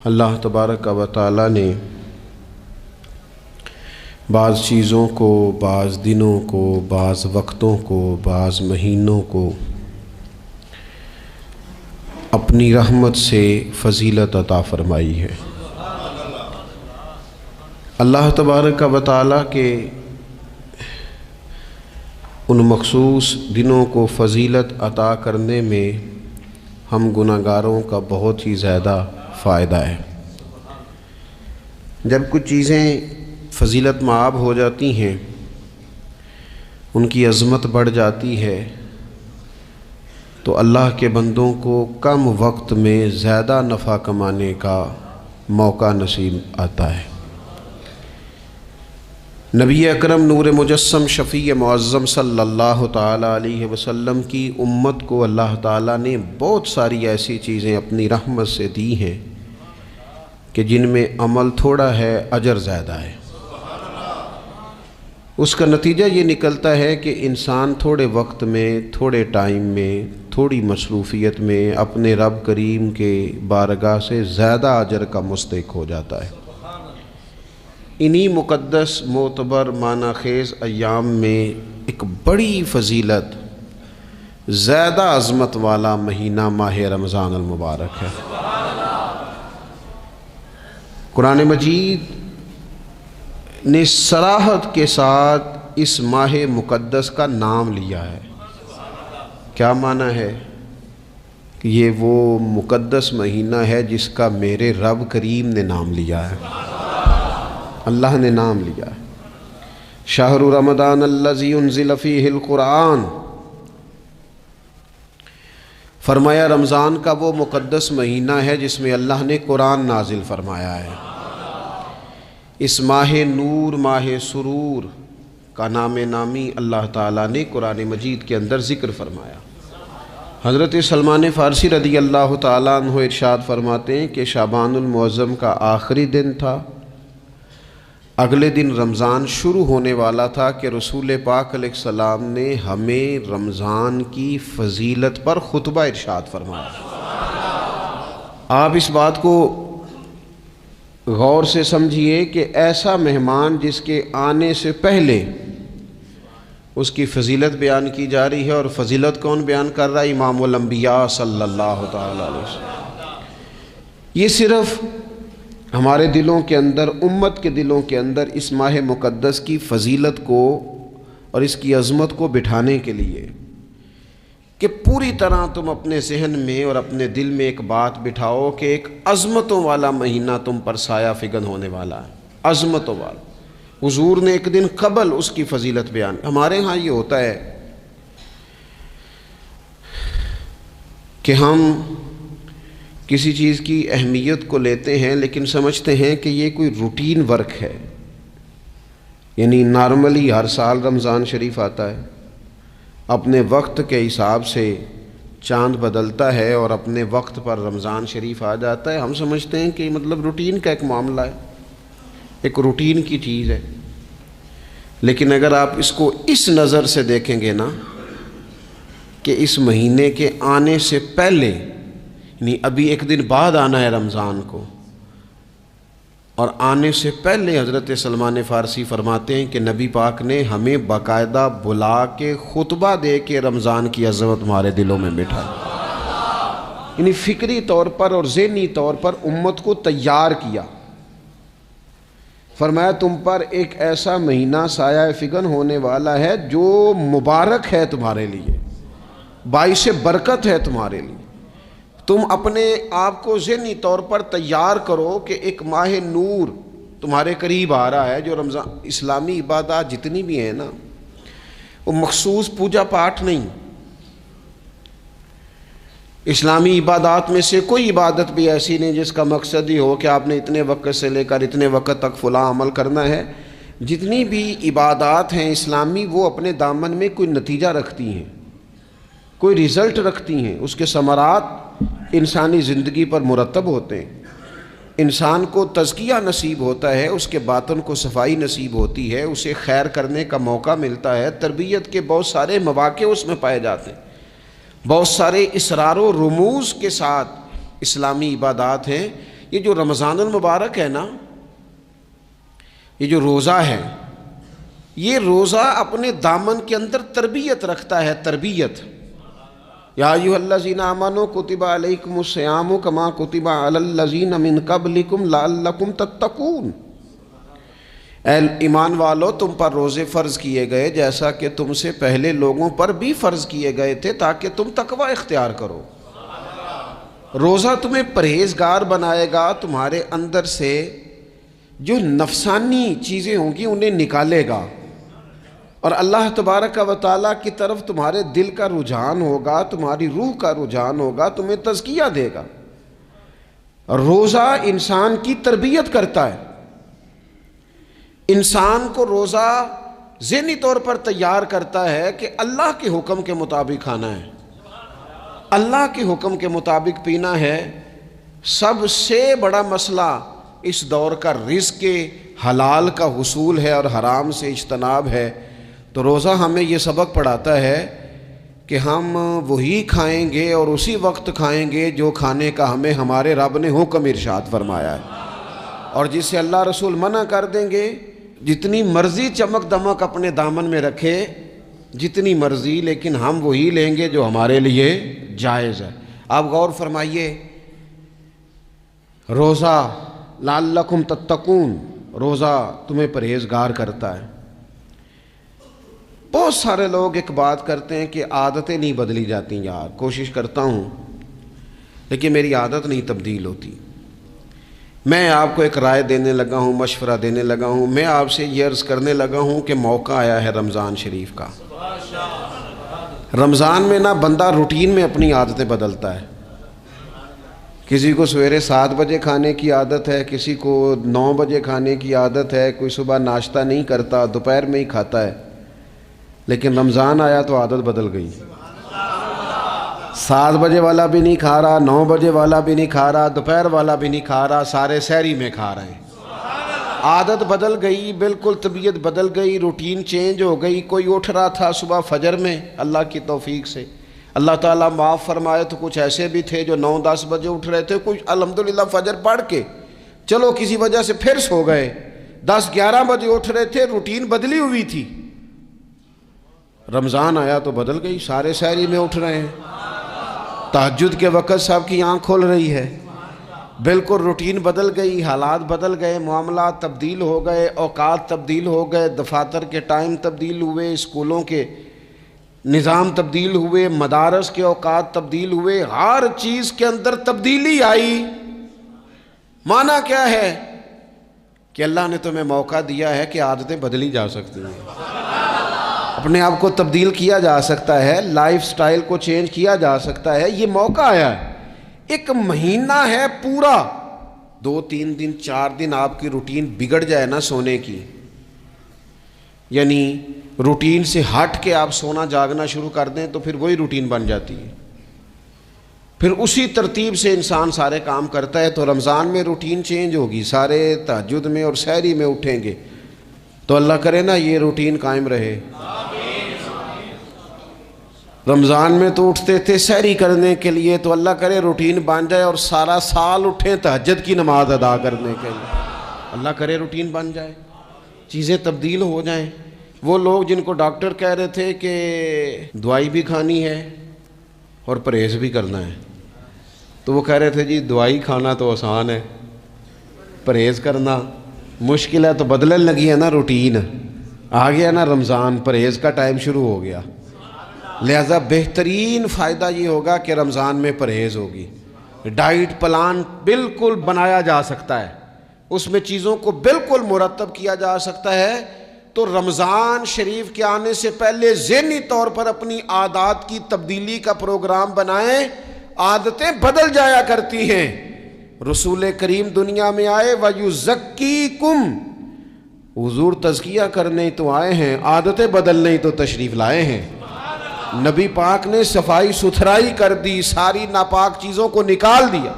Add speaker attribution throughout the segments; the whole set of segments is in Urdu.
Speaker 1: اللہ تبارک و تعالی نے بعض چیزوں کو، بعض دنوں کو، بعض وقتوں کو، بعض مہینوں کو اپنی رحمت سے فضیلت عطا فرمائی ہے۔ اللہ تبارک و تعالی کے ان مخصوص دنوں کو فضیلت عطا کرنے میں ہم گناہگاروں کا بہت ہی زیادہ فائدہ ہے۔ جب کچھ چیزیں فضیلت مآب ہو جاتی ہیں، ان کی عظمت بڑھ جاتی ہے، تو اللہ کے بندوں کو کم وقت میں زیادہ نفع کمانے کا موقع نصیب آتا ہے۔ نبی اکرم نور مجسم شفیع معظم صلی اللہ تعالی علیہ وسلم کی امت کو اللہ تعالیٰ نے بہت ساری ایسی چیزیں اپنی رحمت سے دی ہیں کہ جن میں عمل تھوڑا ہے، اجر زیادہ ہے۔ اس کا نتیجہ یہ نکلتا ہے کہ انسان تھوڑے وقت میں، تھوڑے ٹائم میں، تھوڑی مصروفیت میں اپنے رب کریم کے بارگاہ سے زیادہ اجر کا مستحق ہو جاتا ہے۔ انہی مقدس معتبر معنی خیز ایام میں ایک بڑی فضیلت، زیادہ عظمت والا مہینہ ماہ رمضان المبارک ہے۔ قرآن مجید نے صراحت کے ساتھ اس ماہ مقدس کا نام لیا ہے۔ کیا معنی ہے؟ کہ یہ وہ مقدس مہینہ ہے جس کا میرے رب کریم نے نام لیا ہے، اللہ نے نام لیا ہے۔ شہر رمضان الذی انزل فیہ القرآن، فرمایا رمضان کا وہ مقدس مہینہ ہے جس میں اللہ نے قرآن نازل فرمایا ہے۔ اس ماہ نور، ماہ سرور کا نام نامی اللہ تعالیٰ نے قرآن مجید کے اندر ذکر فرمایا۔ حضرت سلمان فارسی رضی اللہ تعالیٰ عنہ ارشاد فرماتے ہیں کہ شعبان المعظم کا آخری دن تھا، اگلے دن رمضان شروع ہونے والا تھا کہ رسول پاک علیہ السلام نے ہمیں رمضان کی فضیلت پر خطبہ ارشاد فرمایا۔ آپ اس بات کو غور سے سمجھیے کہ ایسا مہمان جس کے آنے سے پہلے اس کی فضیلت بیان کی جا رہی ہے، اور فضیلت کون بیان کر رہا ہے؟ امام الانبیاء صلی اللہ تعالی علیہ وسلم۔ یہ صرف ہمارے دلوں کے اندر، امت کے دلوں کے اندر اس ماہ مقدس کی فضیلت کو اور اس کی عظمت کو بٹھانے کے لیے کہ پوری طرح تم اپنے ذہن میں اور اپنے دل میں ایک بات بٹھاؤ کہ ایک عظمتوں والا مہینہ تم پر سایہ فگن ہونے والا ہے، عظمتوں والا۔ حضور نے ایک دن قبل اس کی فضیلت بیان۔ ہمارے ہاں یہ ہوتا ہے کہ ہم کسی چیز کی اہمیت کو لیتے ہیں لیکن سمجھتے ہیں کہ یہ کوئی روٹین ورک ہے، یعنی نارملی ہر سال رمضان شریف آتا ہے، اپنے وقت کے حساب سے چاند بدلتا ہے اور اپنے وقت پر رمضان شریف آ جاتا ہے۔ ہم سمجھتے ہیں کہ مطلب روٹین کا ایک معاملہ ہے، ایک روٹین کی چیز ہے۔ لیکن اگر آپ اس کو اس نظر سے دیکھیں گے نا کہ اس مہینے کے آنے سے پہلے، یعنی ابھی ایک دن بعد آنا ہے رمضان کو، اور آنے سے پہلے حضرت سلمان فارسی فرماتے ہیں کہ نبی پاک نے ہمیں باقاعدہ بلا کے خطبہ دے کے رمضان کی عظمت ہمارے دلوں میں بٹھا، یعنی فکری طور پر اور ذہنی طور پر امت کو تیار کیا۔ فرمایا تم پر ایک ایسا مہینہ سایہ فگن ہونے والا ہے جو مبارک ہے تمہارے لیے، باعث برکت ہے تمہارے لیے۔ تم اپنے آپ کو ذہنی طور پر تیار کرو کہ ایک ماہ نور تمہارے قریب آ رہا ہے۔ جو رمضان، اسلامی عبادات جتنی بھی ہیں نا، وہ مخصوص پوجا پاٹ نہیں۔ اسلامی عبادات میں سے کوئی عبادت بھی ایسی نہیں جس کا مقصد ہی ہو کہ آپ نے اتنے وقت سے لے کر اتنے وقت تک فلاں عمل کرنا ہے۔ جتنی بھی عبادات ہیں اسلامی، وہ اپنے دامن میں کوئی نتیجہ رکھتی ہیں، کوئی رزلٹ رکھتی ہیں، اس کے ثمرات انسانی زندگی پر مرتب ہوتے ہیں۔ انسان کو تزکیہ نصیب ہوتا ہے، اس کے باطن کو صفائی نصیب ہوتی ہے، اسے خیر کرنے کا موقع ملتا ہے، تربیت کے بہت سارے مواقع اس میں پائے جاتے ہیں، بہت سارے اسرار و رموز کے ساتھ اسلامی عبادات ہیں۔ یہ جو رمضان المبارک ہے نا، یہ جو روزہ ہے، یہ روزہ اپنے دامن کے اندر تربیت رکھتا ہے، تربیت۔ یا ایھا الذین آمنوا کتب علیکم الصیام کما کتب علی الذین من قبلکم لعلکم تتقون۔ اے ایمان والو، تم پر روزے فرض کیے گئے جیسا کہ تم سے پہلے لوگوں پر بھی فرض کیے گئے تھے تاکہ تم تقوی اختیار کرو۔ روزہ تمہیں پرہیزگار بنائے گا، تمہارے اندر سے جو نفسانی چیزیں ہوں گی انہیں نکالے گا، اور اللہ تبارک و تعالیٰ کی طرف تمہارے دل کا رجحان ہوگا، تمہاری روح کا رجحان ہوگا، تمہیں تزکیہ دے گا۔ روزہ انسان کی تربیت کرتا ہے، انسان کو روزہ ذہنی طور پر تیار کرتا ہے کہ اللہ کے حکم کے مطابق کھانا ہے، اللہ کے حکم کے مطابق پینا ہے۔ سب سے بڑا مسئلہ اس دور کا رزق کے حلال کا حصول ہے اور حرام سے اجتناب ہے۔ تو روزہ ہمیں یہ سبق پڑھاتا ہے کہ ہم وہی کھائیں گے اور اسی وقت کھائیں گے جو کھانے کا ہمیں ہمارے رب نے حکم ارشاد فرمایا ہے، اور جس سے اللہ رسول منع کر دیں گے جتنی مرضی چمک دمک اپنے دامن میں رکھے، جتنی مرضی، لیکن ہم وہی لیں گے جو ہمارے لیے جائز ہے۔ آپ غور فرمائیے، روزہ لعلکم تتقون، روزہ تمہیں پرہیزگار کرتا ہے۔ بہت سارے لوگ ایک بات کرتے ہیں کہ عادتیں نہیں بدلی جاتی، یار کوشش کرتا ہوں لیکن میری عادت نہیں تبدیل ہوتی۔ میں آپ کو ایک رائے دینے لگا ہوں، مشورہ دینے لگا ہوں، میں آپ سے یہ عرض کرنے لگا ہوں کہ موقع آیا ہے رمضان شریف کا۔ رمضان میں نا بندہ روٹین میں اپنی عادتیں بدلتا ہے۔ کسی کو سویرے 7 بجے کھانے کی عادت ہے، کسی کو 9 بجے کھانے کی عادت ہے، کوئی صبح ناشتہ نہیں کرتا، دوپہر میں ہی کھاتا ہے۔ لیکن رمضان آیا تو عادت بدل گئی، 7 بجے والا بھی نہیں کھا رہا، 9 بجے والا بھی نہیں کھا رہا، دوپہر والا بھی نہیں کھا رہا، سارے سحری میں کھا رہے ہیں۔ عادت بدل گئی، بالکل طبیعت بدل گئی، روٹین چینج ہو گئی۔ کوئی اٹھ رہا تھا صبح فجر میں، اللہ کی توفیق سے اللہ تعالیٰ معاف فرمائے تو کچھ ایسے بھی تھے جو 9-10 بجے اٹھ رہے تھے، کچھ الحمدللہ فجر پڑھ کے چلو کسی وجہ سے پھر سو گئے، 10-11 بجے اٹھ رہے تھے، روٹین بدلی ہوئی تھی۔ رمضان آیا تو بدل گئی، سارے سحری میں اٹھ رہے ہیں، تہجد کے وقت سب کی آنکھ کھول رہی ہے، بالکل روٹین بدل گئی، حالات بدل گئے، معاملات تبدیل ہو گئے، اوقات تبدیل ہو گئے، دفاتر کے ٹائم تبدیل ہوئے، اسکولوں کے نظام تبدیل ہوئے، مدارس کے اوقات تبدیل ہوئے، ہر چیز کے اندر تبدیلی آئی۔ معنی کیا ہے کہ اللہ نے تمہیں موقع دیا ہے کہ عادتیں بدلی جا سکتی ہیں، اپنے آپ کو تبدیل کیا جا سکتا ہے، لائف سٹائل کو چینج کیا جا سکتا ہے۔ یہ موقع آیا ہے، ایک مہینہ ہے پورا، 2-3 دن 4 دن آپ کی روٹین بگڑ جائے نا سونے کی، یعنی روٹین سے ہٹ کے آپ سونا جاگنا شروع کر دیں تو پھر وہی روٹین بن جاتی ہے، پھر اسی ترتیب سے انسان سارے کام کرتا ہے۔ تو رمضان میں روٹین چینج ہوگی، سارے تہجد میں اور سحری میں اٹھیں گے، تو اللہ کرے نا یہ روٹین قائم رہے۔ رمضان میں تو اٹھتے تھے سحری کرنے کے لیے، تو اللہ کرے روٹین بن جائے اور سارا سال اٹھیں تہجد کی نماز ادا کرنے کے لیے، اللہ کرے روٹین بن جائے، چیزیں تبدیل ہو جائیں۔ وہ لوگ جن کو ڈاکٹر کہہ رہے تھے کہ دوائی بھی کھانی ہے اور پرہیز بھی کرنا ہے، تو وہ کہہ رہے تھے جی دوائی کھانا تو آسان ہے، پرہیز کرنا مشکل ہے، تو بدلنے لگی ہے نا روٹین، آ گیا نا رمضان، پرہیز کا ٹائم شروع ہو گیا۔ لہذا بہترین فائدہ یہ ہوگا کہ رمضان میں پرہیز ہوگی، ڈائٹ پلان بالکل بنایا جا سکتا ہے، اس میں چیزوں کو بالکل مرتب کیا جا سکتا ہے۔ تو رمضان شریف کے آنے سے پہلے ذہنی طور پر اپنی عادات کی تبدیلی کا پروگرام بنائیں، عادتیں بدل جایا کرتی ہیں۔ رسول کریم دنیا میں آئے وَيُزَكِّيكُمْ، حضور تزکیہ کرنے تو آئے ہیں، عادتیں بدلنے تو تشریف لائے ہیں۔ نبی پاک نے صفائی ستھرائی کر دی، ساری ناپاک چیزوں کو نکال دیا۔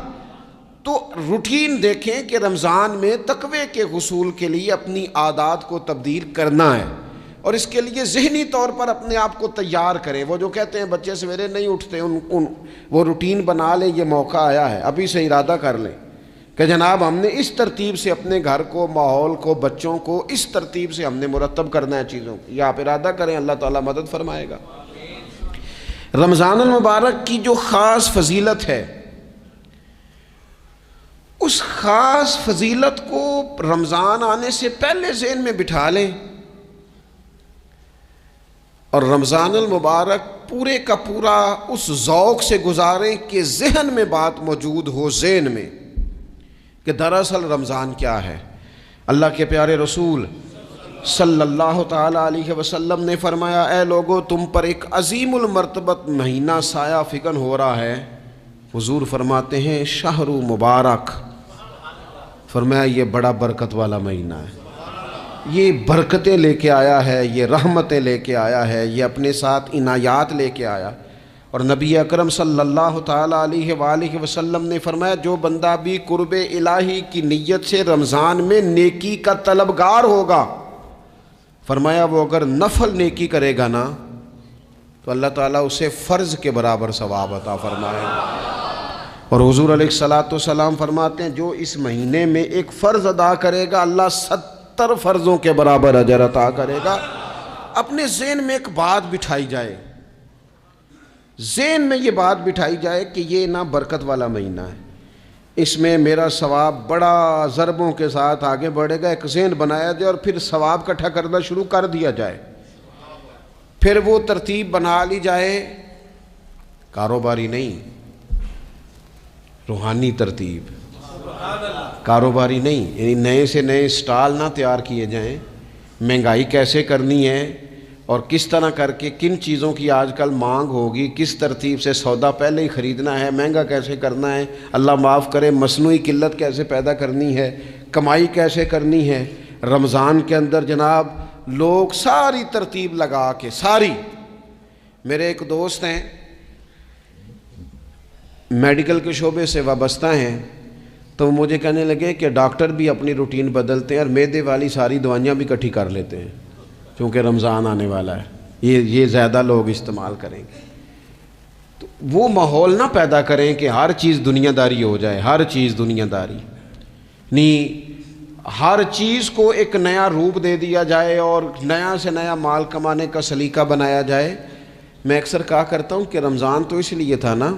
Speaker 1: تو روٹین دیکھیں کہ رمضان میں تقوی کے حصول کے لیے اپنی عادات کو تبدیل کرنا ہے، اور اس کے لیے ذہنی طور پر اپنے آپ کو تیار کریں۔ وہ جو کہتے ہیں بچے سویرے نہیں اٹھتے، وہ روٹین بنا لیں، یہ موقع آیا ہے، ابھی سے ارادہ کر لیں کہ جناب ہم نے اس ترتیب سے اپنے گھر کو، ماحول کو، بچوں کو اس ترتیب سے ہم نے مرتب کرنا ہے چیزوں کو. یا آپ ارادہ کریں، اللہ تعالیٰ مدد فرمائے گا. رمضان المبارک کی جو خاص فضیلت ہے، اس خاص فضیلت کو رمضان آنے سے پہلے ذہن میں بٹھا لیں، اور رمضان المبارک پورے کا پورا اس ذوق سے گزاریں کہ ذہن میں بات موجود ہو، ذہن میں، کہ دراصل رمضان کیا ہے. اللہ کے پیارے رسول صلی اللہ تعالی علیہ وسلم نے فرمایا، اے لوگو تم پر ایک عظیم المرتبت مہینہ سایہ فکن ہو رہا ہے. حضور فرماتے ہیں شہر مبارک، فرمایا یہ بڑا برکت والا مہینہ ہے، یہ برکتیں لے کے آیا ہے، یہ رحمتیں لے کے آیا ہے، یہ اپنے ساتھ عنایات لے کے آیا. اور نبی اکرم صلی اللہ تعالی علیہ وآلہ وسلم نے فرمایا، جو بندہ بھی قرب الہی کی نیت سے رمضان میں نیکی کا طلبگار ہوگا، فرمایا وہ اگر نفل نیکی کرے گا نا تو اللہ تعالیٰ اسے فرض کے برابر ثواب عطا فرمائے گا. اور حضور علیہ الصلوۃ والسلام فرماتے ہیں جو اس مہینے میں ایک فرض ادا کرے گا، اللہ 70 فرضوں کے برابر اجر عطا کرے گا. اپنے ذہن میں ایک بات بٹھائی جائے، ذہن میں یہ بات بٹھائی جائے کہ یہ نا برکت والا مہینہ ہے، اس میں میرا ثواب بڑا ضربوں کے ساتھ آگے بڑھے گا. ایک ذہن بنایا جائے اور پھر ثواب اکٹھا کرنا شروع کر دیا جائے. پھر وہ ترتیب بنا لی جائے، کاروباری نہیں، روحانی ترتیب، کاروباری نہیں، یعنی نئے سے نئے سٹال نہ تیار کیے جائیں. مہنگائی کیسے کرنی ہے اور کس طرح کر کے کن چیزوں کی آج کل مانگ ہوگی، کس ترتیب سے سودا پہلے ہی خریدنا ہے، مہنگا کیسے کرنا ہے، اللہ معاف کرے مصنوعی قلت کیسے پیدا کرنی ہے، کمائی کیسے کرنی ہے. رمضان کے اندر جناب لوگ ساری ترتیب لگا کے، ساری. میرے ایک دوست ہیں میڈیکل کے شعبے سے وابستہ ہیں، تو وہ مجھے کہنے لگے کہ ڈاکٹر بھی اپنی روٹین بدلتے ہیں اور معدے والی ساری دوائیاں بھی اکٹھی کر لیتے ہیں کیونکہ رمضان آنے والا ہے، یہ زیادہ لوگ استعمال کریں گے. تو وہ ماحول نہ پیدا کریں کہ ہر چیز دنیا داری ہو جائے، ہر چیز دنیا داری نہیں، ہر چیز کو ایک نیا روپ دے دیا جائے اور نیا سے نیا مال کمانے کا سلیقہ بنایا جائے. میں اکثر کہا کرتا ہوں کہ رمضان تو اس لیے تھا نا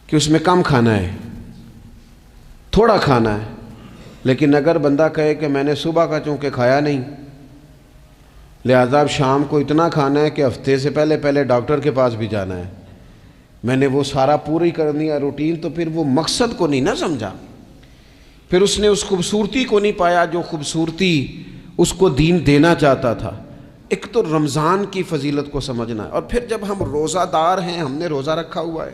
Speaker 1: کہ اس میں کم کھانا ہے، تھوڑا کھانا ہے. لیکن اگر بندہ کہے کہ میں نے صبح کا چونکہ کھایا نہیں، لہذا اب شام کو اتنا کھانا ہے کہ ہفتے سے پہلے ڈاکٹر کے پاس بھی جانا ہے، میں نے وہ سارا پوری کرنی ہے روٹین، تو پھر وہ مقصد کو نہیں نہ سمجھا، پھر اس نے اس خوبصورتی کو نہیں پایا جو خوبصورتی اس کو دین دینا چاہتا تھا. ایک تو رمضان کی فضیلت کو سمجھنا ہے، اور پھر جب ہم روزہ دار ہیں، ہم نے روزہ رکھا ہوا ہے،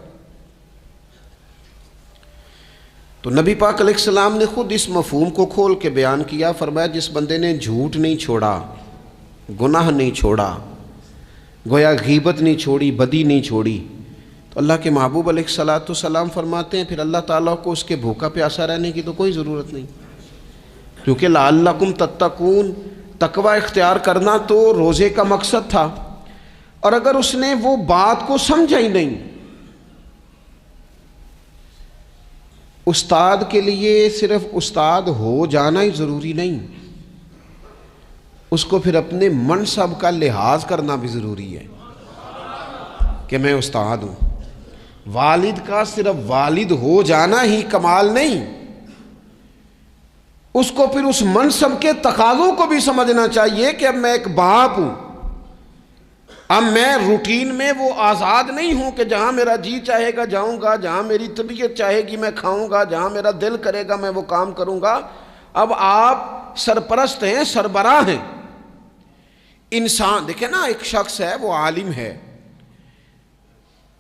Speaker 1: تو نبی پاک علیہ السلام نے خود اس مفہوم کو کھول کے بیان کیا. فرمایا جس بندے نے جھوٹ نہیں چھوڑا، گناہ نہیں چھوڑا، گویا غیبت نہیں چھوڑی، بدی نہیں چھوڑی، تو اللہ کے محبوب علیہ الصلوۃ والسلام فرماتے ہیں پھر اللہ تعالیٰ کو اس کے بھوکا پیاسا رہنے کی تو کوئی ضرورت نہیں، کیونکہ لعلکم تتقون، تقوی اختیار کرنا تو روزے کا مقصد تھا. اور اگر اس نے وہ بات کو سمجھا ہی نہیں، استاد کے لیے صرف استاد ہو جانا ہی ضروری نہیں، اس کو پھر اپنے منصب کا لحاظ کرنا بھی ضروری ہے کہ میں استاد ہوں. والد کا صرف والد ہو جانا ہی کمال نہیں، اس کو پھر اس منصب کے تقاضوں کو بھی سمجھنا چاہیے کہ اب میں ایک باپ ہوں، اب میں روٹین میں وہ آزاد نہیں ہوں کہ جہاں میرا جی چاہے گا جاؤں گا، جہاں میری طبیعت چاہے گی میں کھاؤں گا، جہاں میرا دل کرے گا میں وہ کام کروں گا. اب آپ سرپرست ہیں، سربراہ ہیں. انسان دیکھیں نا، ایک شخص ہے وہ عالم ہے،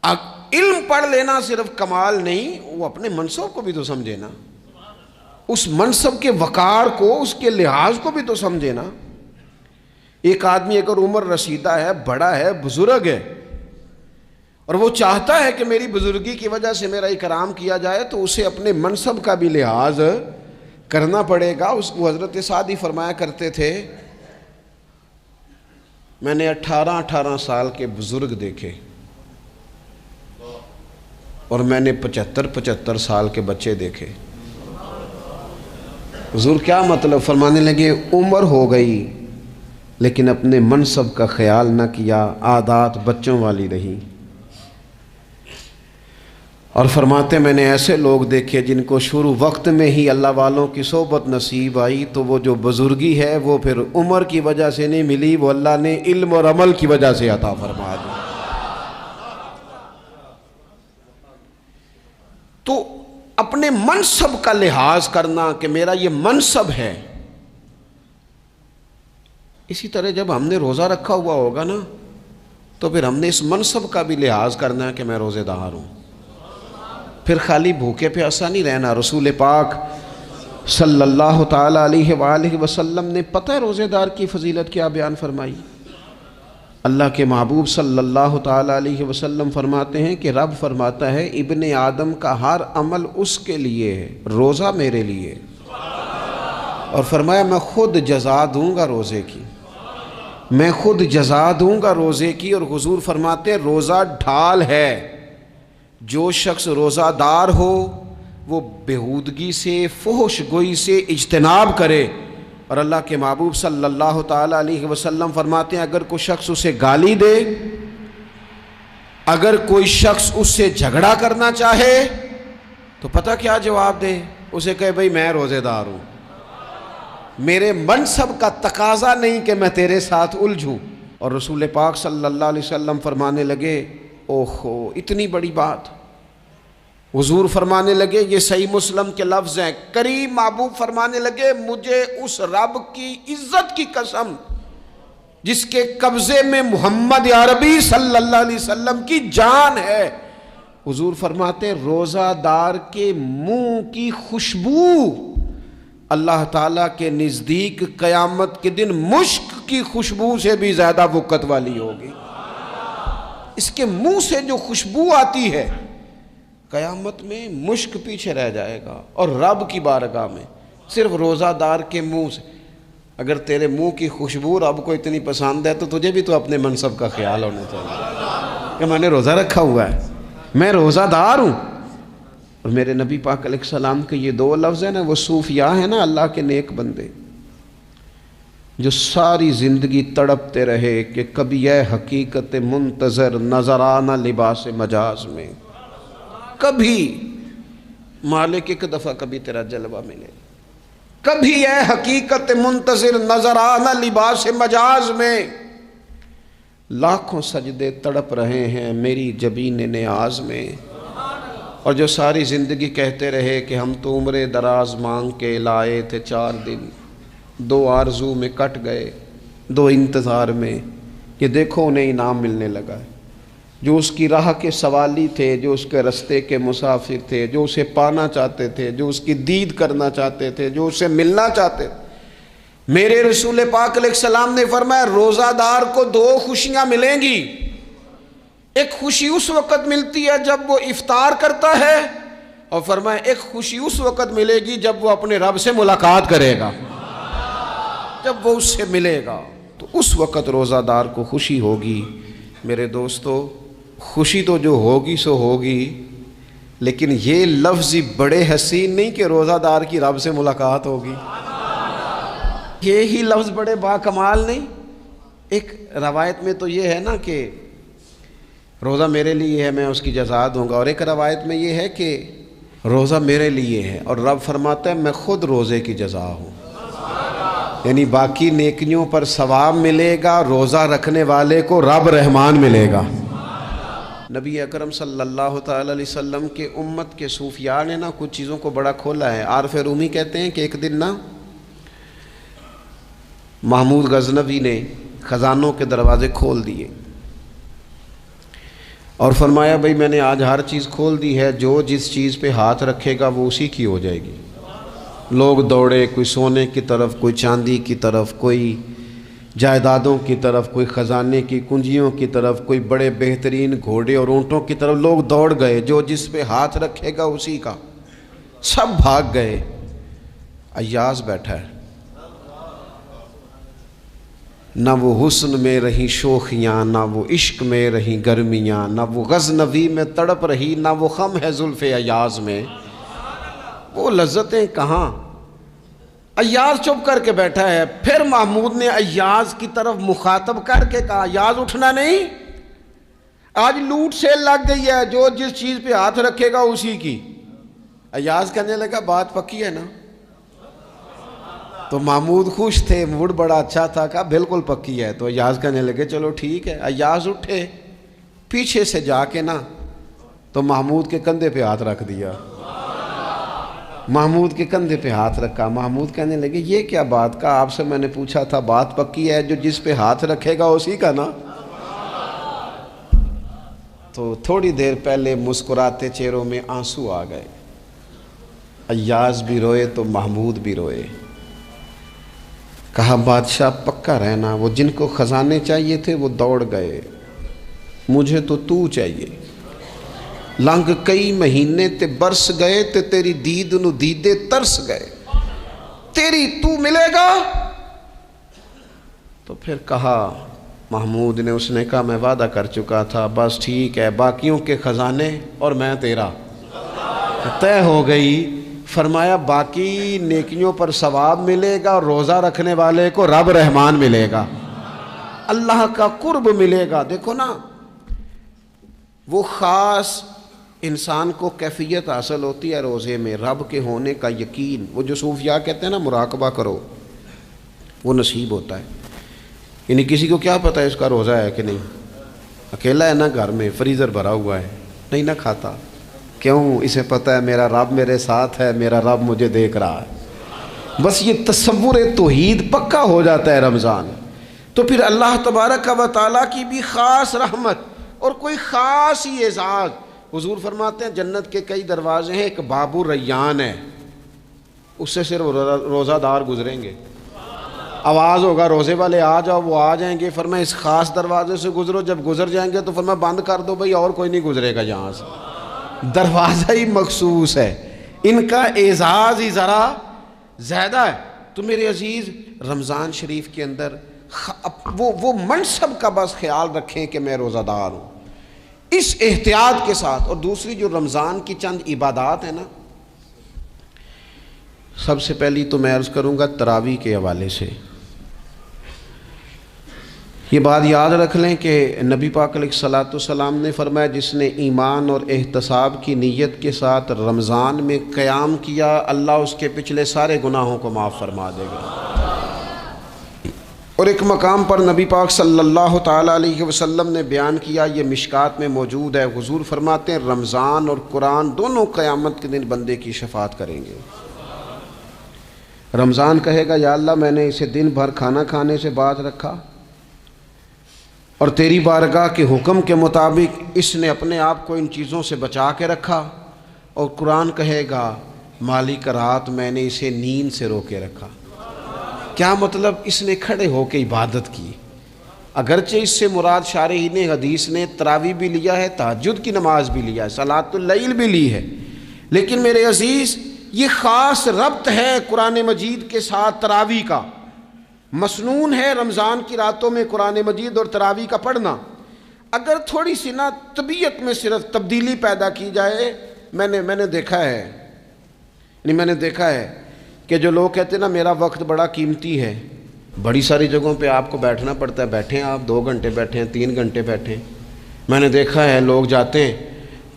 Speaker 1: علم پڑھ لینا صرف کمال نہیں، وہ اپنے منصب کو بھی تو سمجھے نا، اس منصب کے وقار کو، اس کے لحاظ کو بھی تو سمجھے نا. ایک آدمی اگر عمر رسیدہ ہے، بڑا ہے، بزرگ ہے، اور وہ چاہتا ہے کہ میری بزرگی کی وجہ سے میرا اکرام کیا جائے، تو اسے اپنے منصب کا بھی لحاظ کرنا پڑے گا. اس کو حضرت سعدی فرمایا کرتے تھے میں نے 18 سال کے بزرگ دیکھے اور میں نے 75 سال کے بچے دیکھے. حضور کیا مطلب؟ فرمانے لگے عمر ہو گئی لیکن اپنے منصب کا خیال نہ کیا، عادات بچوں والی رہی۔ اور فرماتے میں نے ایسے لوگ دیکھے جن کو شروع وقت میں ہی اللہ والوں کی صحبت نصیب آئی، تو وہ جو بزرگی ہے وہ پھر عمر کی وجہ سے نہیں ملی، وہ اللہ نے علم اور عمل کی وجہ سے عطا فرما دی۔ تو اپنے منصب کا لحاظ کرنا کہ میرا یہ منصب ہے۔ اسی طرح جب ہم نے روزہ رکھا ہوا ہوگا نا تو پھر ہم نے اس منصب کا بھی لحاظ کرنا ہے کہ میں روزے دار ہوں۔ پھر خالی بھوکے پیاسا نہیں رہنا۔ رسول پاک صلی اللہ تعالی علیہ وآلہ وسلم نے پتہ ہے روزے دار کی فضیلت کیا بیان فرمائی؟ اللہ کے محبوب صلی اللہ تعالی علیہ وسلم فرماتے ہیں کہ رب فرماتا ہے ابن آدم کا ہر عمل اس کے لیے ہے، روزہ میرے لیے، اور فرمایا میں خود جزا دوں گا روزے کی، میں خود جزا دوں گا روزے کی۔ اور حضور فرماتے ہیں روزہ ڈھال ہے، جو شخص روزہ دار ہو وہ بےہودگی سے، فحش گوئی سے اجتناب کرے۔ اور اللہ کے محبوب صلی اللہ تعالی علیہ وسلم فرماتے ہیں اگر کوئی شخص اسے گالی دے، اگر کوئی شخص اس سے جھگڑا کرنا چاہے تو پتہ کیا جواب دے؟ اسے کہے بھئی میں روزے دار ہوں، میرے منصب کا تقاضا نہیں کہ میں تیرے ساتھ الجھوں۔ اور رسول پاک صلی اللہ علیہ وسلم فرمانے لگے اوہو اتنی بڑی بات۔ حضور فرمانے لگے، یہ صحیح مسلم کے لفظ ہیں، کریم محبوب فرمانے لگے مجھے اس رب کی عزت کی قسم جس کے قبضے میں محمد عربی صلی اللہ علیہ وسلم کی جان ہے، حضور فرماتے ہیں روزہ دار کے منہ کی خوشبو اللہ تعالیٰ کے نزدیک قیامت کے دن مشک کی خوشبو سے بھی زیادہ وقت والی ہوگی۔ اس کے منہ سے جو خوشبو آتی ہے قیامت میں مشک پیچھے رہ جائے گا، اور رب کی بارگاہ میں صرف روزہ دار کے منہ سے۔ اگر تیرے منہ کی خوشبو رب کو اتنی پسند ہے تو تجھے بھی تو اپنے منصب کا خیال ہونا چاہیے کہ میں نے روزہ رکھا ہوا ہے، میں روزہ دار ہوں۔ اور میرے نبی پاک علیہ السلام کے یہ دو لفظ ہیں نا، وہ صوفیاء ہیں نا، اللہ کے نیک بندے جو ساری زندگی تڑپتے رہے کہ کبھی اے حقیقت منتظر نظر آنا لباس مجاز میں، کبھی مالک ایک دفعہ کبھی تیرا جلوہ ملے، کبھی اے حقیقت منتظر نظر آنا لباس مجاز میں، لاکھوں سجدے تڑپ رہے ہیں میری جبین نیاز میں۔ اور جو ساری زندگی کہتے رہے کہ ہم تو عمر دراز مانگ کے لائے تھے 4 دن، 2 آرزو میں کٹ گئے، 2 انتظار میں، کہ دیکھو انہیں انعام ملنے لگا ہے۔ جو اس کی راہ کے سوالی تھے، جو اس کے رستے کے مسافر تھے، جو اسے پانا چاہتے تھے، جو اس کی دید کرنا چاہتے تھے، جو اسے ملنا چاہتے تھے، میرے رسول پاک علیہ السلام نے فرمایا روزہ دار کو 2 خوشیاں ملیں گی۔ ایک خوشی اس وقت ملتی ہے جب وہ افطار کرتا ہے، اور فرمایا ایک خوشی اس وقت ملے گی جب وہ اپنے رب سے ملاقات کرے گا، جب وہ اس سے ملے گا تو اس وقت روزہ دار کو خوشی ہوگی۔ میرے دوستو خوشی تو جو ہوگی سو ہوگی، لیکن یہ لفظ بڑے حسین نہیں کہ روزہ دار کی رب سے ملاقات ہوگی، یہی لفظ بڑے باکمال نہیں۔ ایک روایت میں تو یہ ہے نا کہ روزہ میرے لیے ہے میں اس کی جزا دوں گا، اور ایک روایت میں یہ ہے کہ روزہ میرے لیے ہے اور رب فرماتا ہے میں خود روزے کی جزا ہوں، یعنی باقی نیکیوں پر ثواب ملے گا، روزہ رکھنے والے کو رب رحمان ملے گا۔ نبی اکرم صلی اللہ تعالی علیہ وسلم کے امت کے صوفیاء نے نا کچھ چیزوں کو بڑا کھولا ہے۔ عارف رومی کہتے ہیں کہ ایک دن نا محمود غزنوی نے خزانوں کے دروازے کھول دیے اور فرمایا بھئی میں نے آج ہر چیز کھول دی ہے، جو جس چیز پہ ہاتھ رکھے گا وہ اسی کی ہو جائے گی۔ لوگ دوڑے، کوئی سونے کی طرف، کوئی چاندی کی طرف، کوئی جائیدادوں کی طرف، کوئی خزانے کی کنجیوں کی طرف، کوئی بڑے بہترین گھوڑے اور اونٹوں کی طرف لوگ دوڑ گئے، جو جس پہ ہاتھ رکھے گا اسی کا۔ سب بھاگ گئے، ایاز بیٹھا ہے، نہ وہ حسن میں رہی شوخیاں، نہ وہ عشق میں رہی گرمیاں، نہ وہ غزنوی میں تڑپ رہی، نہ وہ خم ہے زلف ایاز میں۔ وہ لذتیں کہاں؟ ایاز چپ کر کے بیٹھا ہے. پھر محمود نے ایاز کی طرف مخاطب کر کے کہا ایاز اٹھنا نہیں, آج لوٹ سیل لگ گئی ہے, جو جس چیز پہ ہاتھ رکھے گا اسی کی. ایاز کہنے لگا بات پکی ہے نا؟ تو محمود خوش تھے, موڈ بڑا اچھا تھا, کہا بالکل پکی ہے. تو ایاز کہنے لگے چلو ٹھیک ہے. ایاز اٹھے, پیچھے سے جا کے نا تو محمود کے کندھے پہ ہاتھ رکھ دیا. محمود کے کندھے پہ ہاتھ رکھا. محمود کہنے لگے یہ کیا بات کا, آپ سے میں نے پوچھا تھا بات پکی ہے, جو جس پہ ہاتھ رکھے گا اسی کا نا. تو تھوڑی دیر پہلے مسکراتے چہروں میں آنسو آ گئے. ایاز بھی روئے تو محمود بھی روئے. کہا بادشاہ پکا رہنا, وہ جن کو خزانے چاہیے تھے وہ دوڑ گئے, مجھے تو چاہیے. لنگ کئی مہینے تے برس گئے تے تیری دید نو دیدے ترس گئے, تیری تو ملے گا. تو پھر کہا محمود نے, اس نے کہا میں وعدہ کر چکا تھا, بس ٹھیک ہے, باقیوں کے خزانے اور میں تیرا طے ہو گئی. فرمایا باقی نیکیوں پر ثواب ملے گا, اور روزہ رکھنے والے کو رب رحمان ملے گا, اللہ کا قرب ملے گا. دیکھو نا, وہ خاص انسان کو کیفیت حاصل ہوتی ہے روزے میں, رب کے ہونے کا یقین. وہ جو صوفیاء کہتے ہیں نا مراقبہ کرو, وہ نصیب ہوتا ہے. یعنی کسی کو کیا پتہ ہے اس کا روزہ ہے کہ نہیں, اکیلا ہے نا گھر میں, فریزر بھرا ہوا ہے, نہیں نہ کھاتا. کیوں؟ اسے پتہ ہے میرا رب میرے ساتھ ہے, میرا رب مجھے دیکھ رہا ہے. بس یہ تصور توحید پکا ہو جاتا ہے رمضان. تو پھر اللہ تبارک و تعالیٰ کی بھی خاص رحمت اور کوئی خاص ہی اعزاز. حضور فرماتے ہیں جنت کے کئی دروازے ہیں, ایک باب الریان ہے, اس سے صرف روزہ دار گزریں گے. آواز ہوگا روزے والے آ جاؤ, وہ آ جائیں گے. فرمایا اس خاص دروازے سے گزرو, جب گزر جائیں گے تو فرمایا بند کر دو بھائی, اور کوئی نہیں گزرے گا یہاں سے. دروازہ ہی مخصوص ہے, ان کا اعزاز ہی ذرا زیادہ ہے. تو میرے عزیز رمضان شریف کے اندر وہ منصب کا بس خیال رکھیں کہ میں روزہ دار ہوں, اس احتیاط کے ساتھ. اور دوسری جو رمضان کی چند عبادات ہیں نا, سب سے پہلی تو میں عرض کروں گا تراویح کے حوالے سے. یہ بات یاد رکھ لیں کہ نبی پاک علیہ الصلوۃ والسلام نے فرمایا جس نے ایمان اور احتساب کی نیت کے ساتھ رمضان میں قیام کیا, اللہ اس کے پچھلے سارے گناہوں کو معاف فرما دے گا. اور ایک مقام پر نبی پاک صلی اللہ تعالیٰ علیہ وسلم نے بیان کیا, یہ مشکات میں موجود ہے. حضور فرماتے ہیں رمضان اور قرآن دونوں قیامت کے دن بندے کی شفاعت کریں گے. رمضان کہے گا یا اللہ میں نے اسے دن بھر کھانا کھانے سے باز رکھا, اور تیری بارگاہ کے حکم کے مطابق اس نے اپنے آپ کو ان چیزوں سے بچا کے رکھا. اور قرآن کہے گا مالک رات میں نے اسے نیند سے روکے رکھا. کیا مطلب؟ اس نے کھڑے ہو کے عبادت کی. اگرچہ اس سے مراد شارحین حدیث نے تراویح بھی لیا ہے, تہجد کی نماز بھی لیا ہے, صلاۃ اللیل بھی لی ہے, لیکن میرے عزیز یہ خاص ربط ہے قرآن مجید کے ساتھ تراویح کا. مسنون ہے رمضان کی راتوں میں قرآن مجید اور تراویح کا پڑھنا. اگر تھوڑی سی نا طبیعت میں صرف تبدیلی پیدا کی جائے, میں نے دیکھا ہے کہ جو لوگ کہتے ہیں نا میرا وقت بڑا قیمتی ہے, بڑی ساری جگہوں پہ آپ کو بیٹھنا پڑتا ہے, بیٹھیں آپ 2 گھنٹے بیٹھیں, 3 گھنٹے بیٹھیں. میں نے دیکھا ہے لوگ جاتے ہیں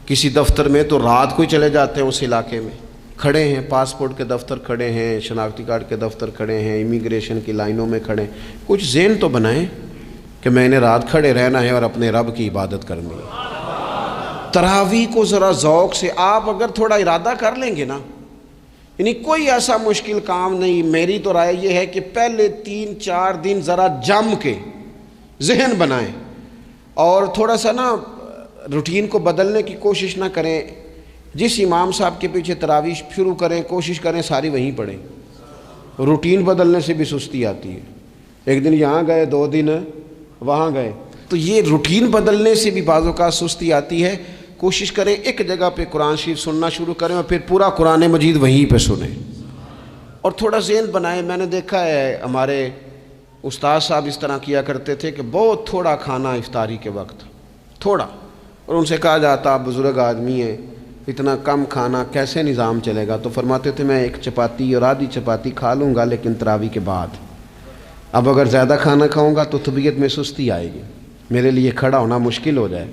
Speaker 1: کسی دفتر میں تو رات کو ہی چلے جاتے ہیں اس علاقے میں, کھڑے ہیں, پاسپورٹ کے دفتر کھڑے ہیں, شناختی کارڈ کے دفتر کھڑے ہیں, امیگریشن کی لائنوں میں کھڑے ہیں. کچھ ذہن تو بنائیں کہ میں نے رات کھڑے رہنا ہے اور اپنے رب کی عبادت کرنی ہے. تراویح کو ذرا ذوق سے آپ اگر تھوڑا ارادہ کر لیں گے نا, یعنی کوئی ایسا مشکل کام نہیں. میری تو رائے یہ ہے کہ پہلے 3-4 دن ذرا جم کے ذہن بنائیں, اور تھوڑا سا نا روٹین کو بدلنے کی کوشش نہ کریں. جس امام صاحب کے پیچھے تراویح شروع کریں, کوشش کریں ساری وہیں پڑھیں. روٹین بدلنے سے بھی سستی آتی ہے. ایک دن یہاں گئے, 2 دن وہاں گئے, تو یہ روٹین بدلنے سے بھی بعض اوقات سستی آتی ہے. کوشش کریں ایک جگہ پہ قرآن شریف سننا شروع کریں اور پھر پورا قرآن مجید وہیں پہ سنیں, اور تھوڑا ذہن بنائیں. میں نے دیکھا ہے ہمارے استاد صاحب اس طرح کیا کرتے تھے کہ بہت تھوڑا کھانا افطاری کے وقت, تھوڑا, اور ان سے کہا جاتا آپ بزرگ آدمی ہیں, اتنا کم کھانا کیسے نظام چلے گا؟ تو فرماتے تھے میں ایک چپاتی اور آدھی چپاتی کھا لوں گا لیکن تراویح کے بعد، اب اگر زیادہ کھانا کھاؤں گا تو طبیعت میں سستی آئے گی، میرے لیے کھڑا ہونا مشکل ہو جائے،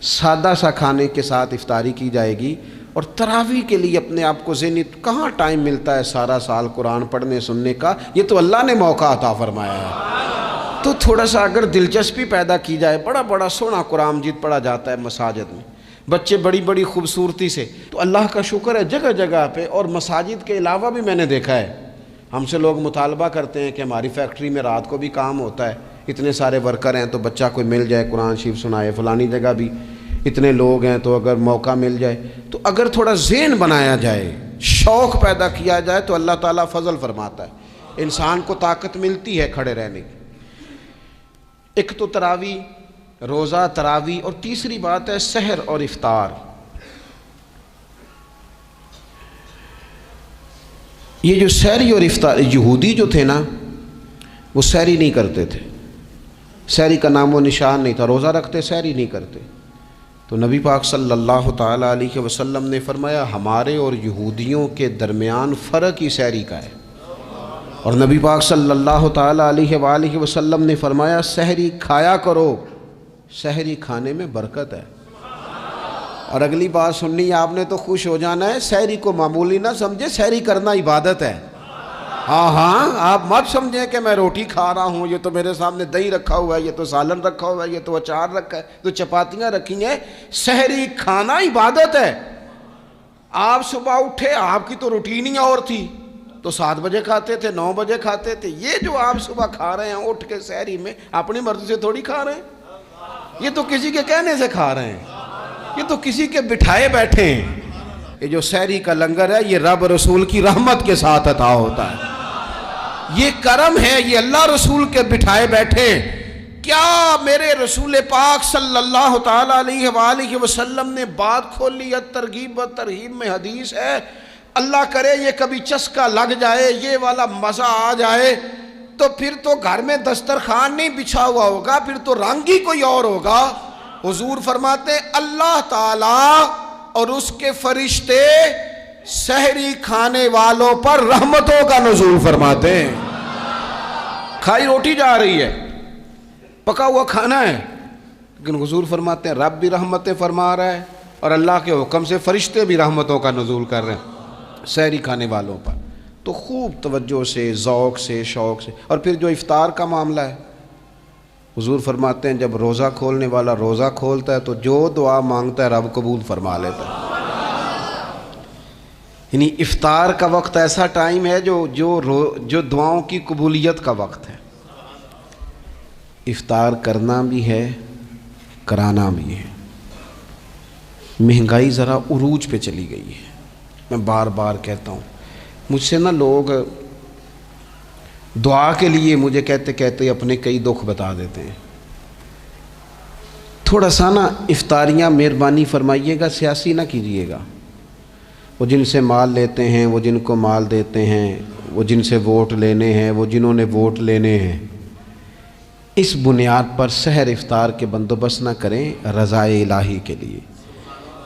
Speaker 1: سادہ سا کھانے کے ساتھ افطاری کی جائے گی۔ اور تراویح کے لیے اپنے آپ کو ذہنی کہاں ٹائم ملتا ہے سارا سال قرآن پڑھنے سننے کا، یہ تو اللہ نے موقع عطا فرمایا ہے، تو تھوڑا سا اگر دلچسپی پیدا کی جائے، بڑا بڑا سونا قرآن مجید پڑھا جاتا ہے مساجد میں، بچے بڑی بڑی خوبصورتی سے، تو اللہ کا شکر ہے جگہ جگہ پہ۔ اور مساجد کے علاوہ بھی میں نے دیکھا ہے، ہم سے لوگ مطالبہ کرتے ہیں کہ ہماری فیکٹری میں رات کو بھی کام ہوتا ہے، اتنے سارے ورکر ہیں تو بچہ کوئی مل جائے قرآن شریف سنائے، فلانی جگہ بھی اتنے لوگ ہیں تو اگر موقع مل جائے، تو اگر تھوڑا ذہن بنایا جائے، شوق پیدا کیا جائے تو اللہ تعالیٰ فضل فرماتا ہے، انسان کو طاقت ملتی ہے کھڑے رہنے کی۔ ایک تو تراویح، روزہ، تراویح، اور تیسری بات ہے سحر اور افطار۔ یہ جو سحری اور افطار، یہودی جو تھے نا وہ سحری نہیں کرتے تھے، سحری کا نام و نشان نہیں تھا، روزہ رکھتے سحری نہیں کرتے، تو نبی پاک صلی اللہ تعالیٰ علیہ وسلم نے فرمایا ہمارے اور یہودیوں کے درمیان فرق ہی سحری کا ہے، اور نبی پاک صلی اللہ تعالیٰ علیہ وآلہ وسلم نے فرمایا سحری کھایا کرو، سحری کھانے میں برکت ہے۔ اور اگلی بات سننی ہے آپ نے تو خوش ہو جانا ہے، سحری کو معمولی نہ سمجھے، سحری کرنا عبادت ہے۔ ہاں آپ مت سمجھیں کہ میں روٹی کھا رہا ہوں، یہ تو میرے سامنے دہی رکھا ہوا ہے، یہ تو سالن رکھا ہوا ہے، یہ تو اچار رکھا ہے، تو چپاتیاں رکھی ہیں، سحری کھانا عبادت ہے۔ آپ صبح اٹھے، آپ کی تو روٹین ہی اور تھی، تو 7 بجے کھاتے تھے، 9 بجے کھاتے تھے، یہ جو آپ صبح کھا رہے ہیں اٹھ کے سحری میں، اپنی مرضی سے تھوڑی کھا رہے ہیں، یہ تو کسی کے کہنے سے کھا رہے ہیں، یہ تو کسی کے بٹھائے بیٹھے ہیں۔ یہ جو سحری کا لنگر ہے یہ رب رسول کی رحمت کے ساتھ عطا ہوتا ہے، یہ کرم ہے، یہ اللہ رسول کے بٹھائے بیٹھے۔ کیا میرے رسول پاک صلی اللہ تعالیٰ علیہ وآلہ وسلم نے بات کھولی ہے، ترغیب و ترہیب میں حدیث ہے، اللہ کرے یہ کبھی چسکا لگ جائے، یہ والا مزہ آ جائے، تو پھر تو گھر میں دسترخوان نہیں بچھا ہوا ہوگا، پھر تو رنگ ہی کوئی اور ہوگا۔ حضور فرماتے ہیں اللہ تعالیٰ اور اس کے فرشتے سحری کھانے والوں پر رحمتوں کا نزول فرماتے ہیں۔ کھائی روٹی جا رہی ہے، پکا ہوا کھانا ہے، لیکن حضور فرماتے ہیں رب بھی رحمتیں فرما رہا ہے اور اللہ کے حکم سے فرشتے بھی رحمتوں کا نزول کر رہے ہیں سحری کھانے والوں پر۔ تو خوب توجہ سے، ذوق سے، شوق سے۔ اور پھر جو افطار کا معاملہ ہے، حضور فرماتے ہیں جب روزہ کھولنے والا روزہ کھولتا ہے تو جو دعا مانگتا ہے رب قبول فرما لیتا ہے۔ یعنی افطار کا وقت ایسا ٹائم ہے جو دعاؤں کی قبولیت کا وقت ہے۔ افطار کرنا بھی ہے، کرانا بھی ہے۔ مہنگائی ذرا عروج پہ چلی گئی ہے، میں بار بار کہتا ہوں، مجھ سے نا لوگ دعا کے لیے مجھے کہتے کہتے اپنے کئی دکھ بتا دیتے ہیں۔ تھوڑا سا نا افطاریاں مہربانی فرمائیے گا سیاسی نہ کیجیے گا، وہ جن سے مال لیتے ہیں، وہ جن کو مال دیتے ہیں، وہ جن سے ووٹ لینے ہیں، وہ جنہوں نے ووٹ لینے ہیں، اس بنیاد پر سحر افطار کے بندوبست نہ کریں رضا الہی کے لیے۔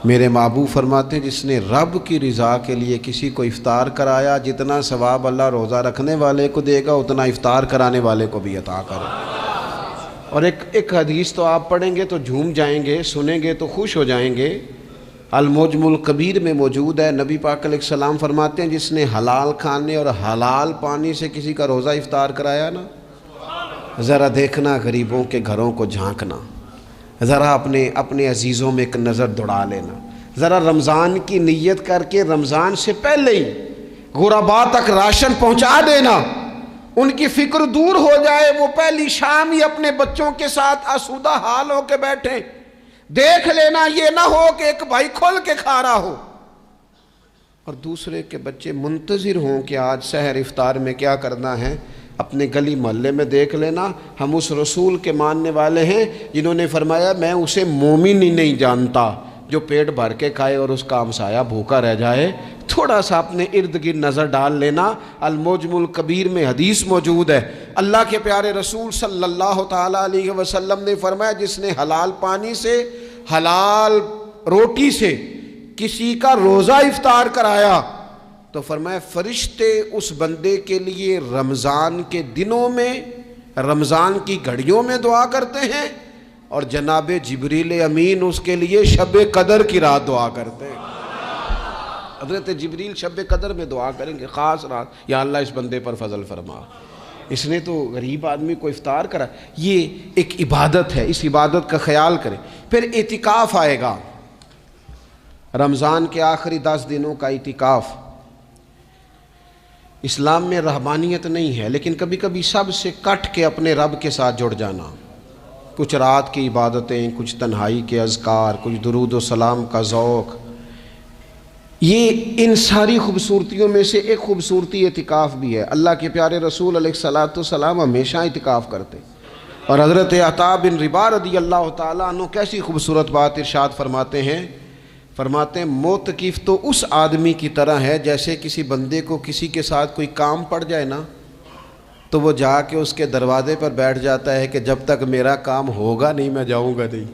Speaker 1: میرے محبوب فرماتے ہیں جس نے رب کی رضا کے لیے کسی کو افطار کرایا، جتنا ثواب اللہ روزہ رکھنے والے کو دے گا اتنا افطار کرانے والے کو بھی عطا کرے۔ اور ایک حدیث تو آپ پڑھیں گے تو جھوم جائیں گے، سنیں گے تو خوش ہو جائیں گے، المعجم الکبیر میں موجود ہے۔ نبی پاک علیہ السلام فرماتے ہیں جس نے حلال کھانے اور حلال پانی سے کسی کا روزہ افطار کرایا نا، ذرا دیکھنا غریبوں کے گھروں کو جھانکنا، ذرا اپنے عزیزوں میں ایک نظر دوڑا لینا، ذرا رمضان کی نیت کر کے رمضان سے پہلے ہی غرباء تک راشن پہنچا دینا، ان کی فکر دور ہو جائے، وہ پہلی شام ہی اپنے بچوں کے ساتھ آسودہ حال ہو کے بیٹھیں۔ دیکھ لینا یہ نہ ہو کہ ایک بھائی کھول کے کھا رہا ہو اور دوسرے کے بچے منتظر ہوں کہ آج سحر افطار میں کیا کرنا ہے۔ اپنے گلی محلے میں دیکھ لینا، ہم اس رسول کے ماننے والے ہیں جنہوں نے فرمایا میں اسے مومن ہی نہیں جانتا جو پیٹ بھر کے کھائے اور اس کا ہمسایہ بھوکا رہ جائے۔ تھوڑا سا اپنے ارد گرد نظر ڈال لینا، المعجم الکبیر میں حدیث موجود ہے۔ اللہ کے پیارے رسول صلی اللہ تعالیٰ علیہ وسلم نے فرمایا جس نے حلال پانی سے، حلال روٹی سے کسی کا روزہ افطار کرایا تو فرمایا فرشتے اس بندے کے لیے رمضان کے دنوں میں، رمضان کی گھڑیوں میں دعا کرتے ہیں، اور جناب جبریل امین اس کے لیے شب قدر کی رات دعا کرتے ہیں۔ حضرت جبریل شب قدر میں دعا کریں گے، خاص رات، یا اللہ اس بندے پر فضل فرما، اس نے تو غریب آدمی کو افطار کرا۔ یہ ایک عبادت ہے، اس عبادت کا خیال کریں۔ پھر اعتکاف آئے گا، رمضان کے آخری 10 دنوں کا اعتکاف۔ اسلام میں رہبانیت نہیں ہے، لیکن کبھی کبھی سب سے کٹ کے اپنے رب کے ساتھ جڑ جانا، کچھ رات کی عبادتیں، کچھ تنہائی کے اذکار، کچھ درود و سلام کا ذوق، یہ ان ساری خوبصورتیوں میں سے ایک خوبصورتی اعتکاف بھی ہے۔ اللہ کے پیارے رسول علیہ الصلاۃ والسلام ہمیشہ اعتکاف کرتے، اور حضرت عطا بن رباح رضی اللہ تعالیٰ عنہ کیسی خوبصورت بات ارشاد فرماتے ہیں، معتکف تو اس آدمی کی طرح ہے جیسے کسی بندے کو کسی کے ساتھ کوئی کام پڑ جائے نا تو وہ جا کے اس کے دروازے پر بیٹھ جاتا ہے کہ جب تک میرا کام ہوگا نہیں میں جاؤں گا نہیں۔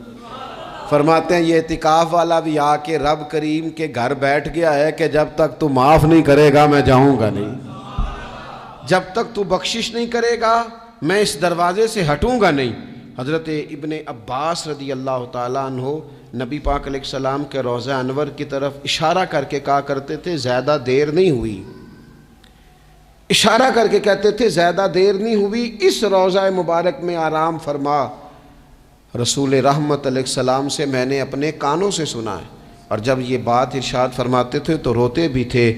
Speaker 1: فرماتے ہیں یہ اعتکاف والا بھی آ کے رب کریم کے گھر بیٹھ گیا ہے کہ جب تک تو معاف نہیں کرے گا میں جاؤں گا نہیں، جب تک تو بخشش نہیں کرے گا میں اس دروازے سے ہٹوں گا نہیں۔ حضرت ابن عباس رضی اللہ تعالیٰ عنہ نبی پاک علیہ السلام کے روضہ انور کی طرف اشارہ کر کے کہا کرتے تھے زیادہ دیر نہیں ہوئی، اشارہ کر کے کہتے تھے زیادہ دیر نہیں ہوئی، اس روضہ مبارک میں آرام فرما۔ رسول رحمت علیہ السلام سے میں نے اپنے کانوں سے سنا ہے، اور جب یہ بات ارشاد فرماتے تھے تو روتے بھی تھے۔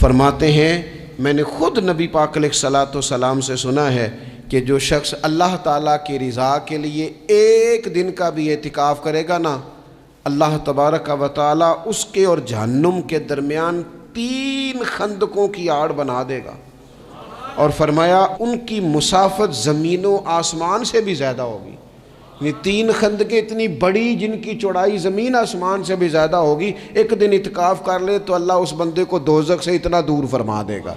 Speaker 1: فرماتے ہیں میں نے خود نبی پاک علیہ السلام سے سنا ہے کہ جو شخص اللہ تعالیٰ کی رضا کے لیے ایک دن کا بھی اعتکاف کرے گا نا، اللہ تبارک و تعالیٰ اس کے اور جہنم کے درمیان 3 خندقوں کی آڑ بنا دے گا، اور فرمایا ان کی مسافت زمین و آسمان سے بھی زیادہ ہوگی۔ یہ 3 خندقیں اتنی بڑی جن کی چوڑائی زمین آسمان سے بھی زیادہ ہوگی، ایک دن اعتکاف کر لے تو اللہ اس بندے کو دوزخ سے اتنا دور فرما دے گا۔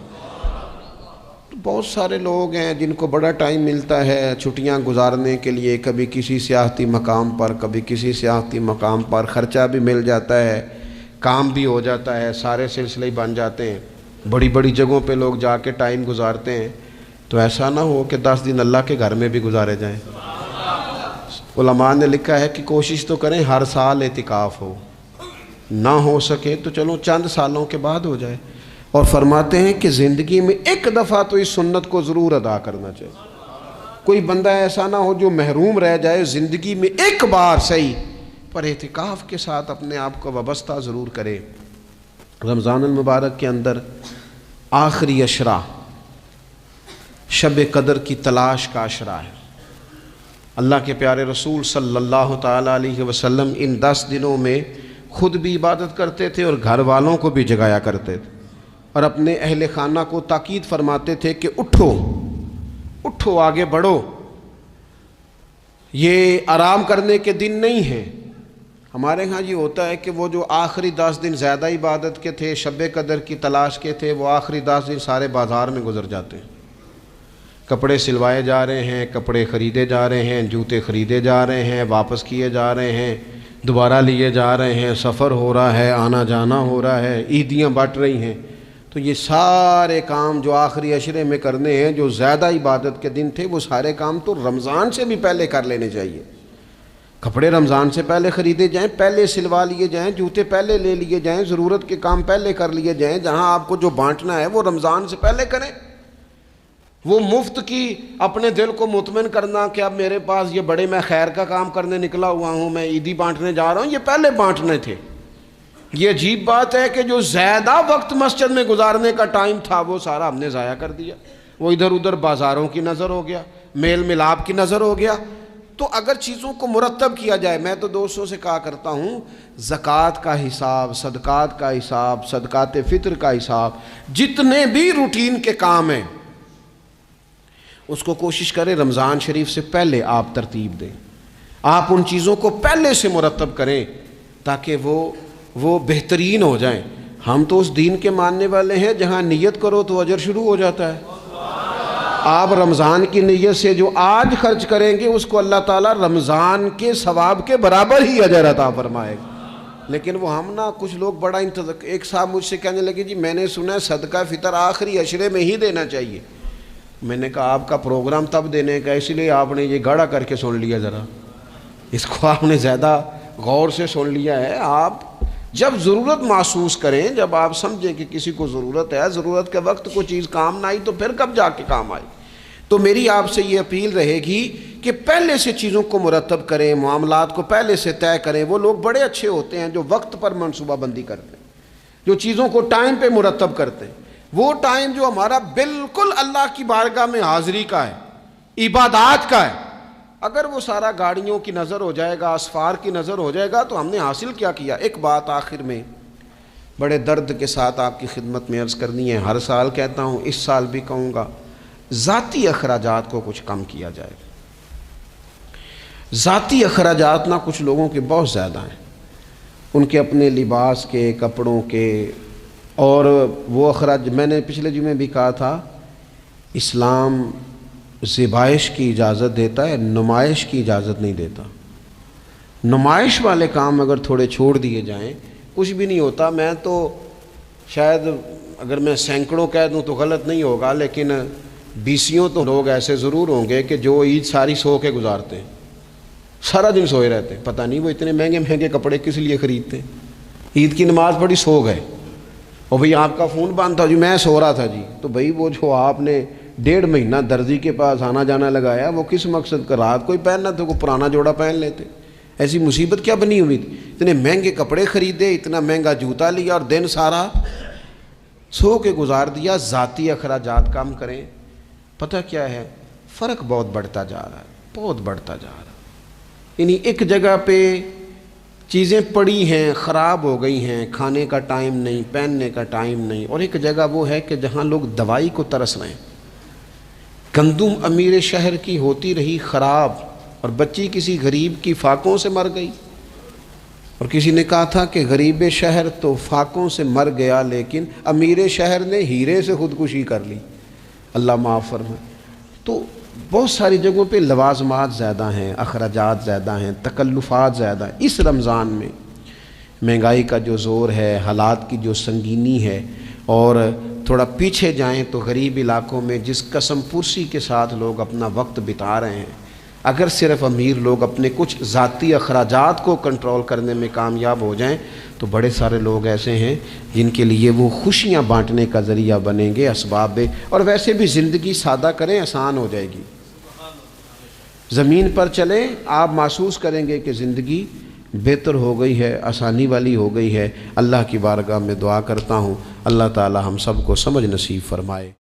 Speaker 1: بہت سارے لوگ ہیں جن کو بڑا ٹائم ملتا ہے چھٹیاں گزارنے کے لیے، کبھی کسی سیاحتی مقام پر، کبھی کسی سیاحتی مقام پر، خرچہ بھی مل جاتا ہے، کام بھی ہو جاتا ہے، سارے سلسلے بن جاتے ہیں، بڑی بڑی جگہوں پہ لوگ جا کے ٹائم گزارتے ہیں۔ تو ایسا نہ ہو کہ 10 دن اللہ کے گھر میں بھی گزارے جائیں۔ علماء نے لکھا ہے کہ کوشش تو کریں ہر سال اعتکاف ہو، نہ ہو سکے تو چلو چند سالوں کے بعد ہو جائے، اور فرماتے ہیں کہ زندگی میں ایک دفعہ تو اس سنت کو ضرور ادا کرنا چاہیے۔ کوئی بندہ ایسا نہ ہو جو محروم رہ جائے، زندگی میں ایک بار صحیح پر اعتکاف کے ساتھ اپنے آپ کو وابستہ ضرور کرے۔ رمضان المبارک کے اندر آخری عشرہ شب قدر کی تلاش کا عشرہ ہے۔ اللہ کے پیارے رسول صلی اللہ تعالیٰ علیہ وسلم ان 10 دنوں میں خود بھی عبادت کرتے تھے اور گھر والوں کو بھی جگایا کرتے تھے، اور اپنے اہل خانہ کو تاکید فرماتے تھے کہ اٹھو اٹھو، آگے بڑھو، یہ آرام کرنے کے دن نہیں ہیں۔ ہمارے ہاں یہ ہوتا ہے کہ وہ جو آخری 10 دن زیادہ عبادت کے تھے، شب قدر کی تلاش کے تھے، وہ آخری 10 دن سارے بازار میں گزر جاتے ہیں، کپڑے سلوائے جا رہے ہیں، کپڑے خریدے جا رہے ہیں، جوتے خریدے جا رہے ہیں، واپس کیے جا رہے ہیں، دوبارہ لیے جا رہے ہیں، سفر ہو رہا ہے، آنا جانا ہو رہا ہے، عیدیاں بٹ رہی ہیں۔ تو یہ سارے کام جو آخری عشرے میں کرنے ہیں، جو زیادہ عبادت کے دن تھے، وہ سارے کام تو رمضان سے بھی پہلے کر لینے چاہیے۔ کپڑے رمضان سے پہلے خریدے جائیں، پہلے سلوا لیے جائیں، جوتے پہلے لے لیے جائیں، ضرورت کے کام پہلے کر لیے جائیں۔ جہاں آپ کو جو بانٹنا ہے وہ رمضان سے پہلے کریں۔ وہ مفت کی اپنے دل کو مطمئن کرنا کہ اب میرے پاس یہ بڑے میں خیر کا کام کرنے نکلا ہوا ہوں، میں عیدی بانٹنے جا رہا ہوں، یہ پہلے بانٹنے تھے۔ یہ عجیب بات ہے کہ جو زیادہ وقت مسجد میں گزارنے کا ٹائم تھا وہ سارا ہم نے ضائع کر دیا، وہ ادھر ادھر بازاروں کی نظر ہو گیا، میل ملاپ کی نظر ہو گیا۔ تو اگر چیزوں کو مرتب کیا جائے، میں تو دوستوں سے کہا کرتا ہوں، زکوٰۃ کا حساب، صدقات کا حساب، صدقات فطر کا حساب، جتنے بھی روٹین کے کام ہیں اس کو کوشش کریں رمضان شریف سے پہلے آپ ترتیب دیں، آپ ان چیزوں کو پہلے سے مرتب کریں تاکہ وہ بہترین ہو جائیں۔ ہم تو اس دین کے ماننے والے ہیں جہاں نیت کرو تو اجر شروع ہو جاتا ہے۔ آپ رمضان کی نیت سے جو آج خرچ کریں گے اس کو اللہ تعالیٰ رمضان کے ثواب کے برابر ہی اجر عطا فرمائے گا۔ لیکن وہ ہم نا کچھ لوگ بڑا انتظار. ایک صاحب مجھ سے کہنے لگے جی میں نے سنا ہے صدقہ فطر آخری عشرے میں ہی دینا چاہیے. میں نے کہا آپ کا پروگرام تب دینے کا اس لیے آپ نے یہ گاڑا کر کے سن لیا, ذرا اس کو آپ نے زیادہ غور سے سن لیا ہے. آپ جب ضرورت محسوس کریں, جب آپ سمجھیں کہ کسی کو ضرورت ہے, ضرورت کے وقت کوئی چیز کام نہ آئی تو پھر کب جا کے کام آئی. تو میری آپ سے یہ اپیل رہے گی کہ پہلے سے چیزوں کو مرتب کریں, معاملات کو پہلے سے طے کریں. وہ لوگ بڑے اچھے ہوتے ہیں جو وقت پر منصوبہ بندی کرتے ہیں, جو چیزوں کو ٹائم پہ مرتب کرتے ہیں. وہ ٹائم جو ہمارا بالکل اللہ کی بارگاہ میں حاضری کا ہے, عبادات کا ہے, اگر وہ سارا گاڑیوں کی نظر ہو جائے گا, اسفار کی نظر ہو جائے گا, تو ہم نے حاصل کیا کیا. ایک بات آخر میں بڑے درد کے ساتھ آپ کی خدمت میں عرض کرنی ہے, ہر سال کہتا ہوں, اس سال بھی کہوں گا, ذاتی اخراجات کو کچھ کم کیا جائے. ذاتی اخراجات نہ کچھ لوگوں کے بہت زیادہ ہیں, ان کے اپنے لباس کے, کپڑوں کے, اور وہ اخراج. میں نے پچھلے جمعے بھی کہا تھا, اسلام ذبائش کی اجازت دیتا ہے, نمائش کی اجازت نہیں دیتا. نمائش والے کام اگر تھوڑے چھوڑ دیے جائیں کچھ بھی نہیں ہوتا. میں تو شاید اگر میں سینکڑوں کہہ دوں تو غلط نہیں ہوگا, لیکن بیسیوں تو لوگ ایسے ضرور ہوں گے کہ جو عید ساری سو کے گزارتے ہیں, سارا دن سوئے رہتے ہیں. پتہ نہیں وہ اتنے مہنگے مہنگے کپڑے کس لیے خریدتے ہیں. عید کی نماز پڑھی, سو گئے, اور بھئی آپ کا فون بند تھا جی, میں سو رہا تھا جی. تو بھئی وہ جو آپ نے 1.5 مہینہ درزی کے پاس آنا جانا لگایا, وہ کس مقصد کا؟ رات کوئی پہننا تھا, کوئی پرانا جوڑا پہن لیتے. ایسی مصیبت کیا بنی ہوئی تھی؟ اتنے مہنگے کپڑے خریدے, اتنا مہنگا جوتا لیا, اور دن سارا سو کے گزار دیا. ذاتی اخراجات کم کریں. پتہ کیا ہے, فرق بہت بڑھتا جا رہا ہے, بہت بڑھتا جا رہا ہے. یعنی ایک جگہ پہ چیزیں پڑی ہیں, خراب ہو گئی ہیں, کھانے کا ٹائم نہیں, پہننے کا ٹائم نہیں, اور ایک جگہ وہ ہے کہ جہاں لوگ دوائی کو ترس رہے ہیں. گندم امیر شہر کی ہوتی رہی خراب, اور بچی کسی غریب کی فاقوں سے مر گئی. اور کسی نے کہا تھا کہ غریب شہر تو فاقوں سے مر گیا, لیکن امیر شہر نے ہیرے سے خودکشی کر لی. اللہ معاف فرمائے. تو بہت ساری جگہوں پہ لوازمات زیادہ ہیں, اخراجات زیادہ ہیں, تکلفات زیادہ ہیں. اس رمضان میں مہنگائی کا جو زور ہے, حالات کی جو سنگینی ہے, اور تھوڑا پیچھے جائیں تو غریب علاقوں میں جس قسم پرسی کے ساتھ لوگ اپنا وقت بتا رہے ہیں, اگر صرف امیر لوگ اپنے کچھ ذاتی اخراجات کو کنٹرول کرنے میں کامیاب ہو جائیں تو بڑے سارے لوگ ایسے ہیں جن کے لیے وہ خوشیاں بانٹنے کا ذریعہ بنیں گے, اسباب. اور ویسے بھی زندگی سادہ کریں, آسان ہو جائے گی. زمین پر چلیں, آپ محسوس کریں گے کہ زندگی بہتر ہو گئی ہے, آسانی والی ہو گئی ہے. اللہ کی بارگاہ میں دعا کرتا ہوں اللہ تعالی ہم سب کو سمجھ نصیب فرمائے.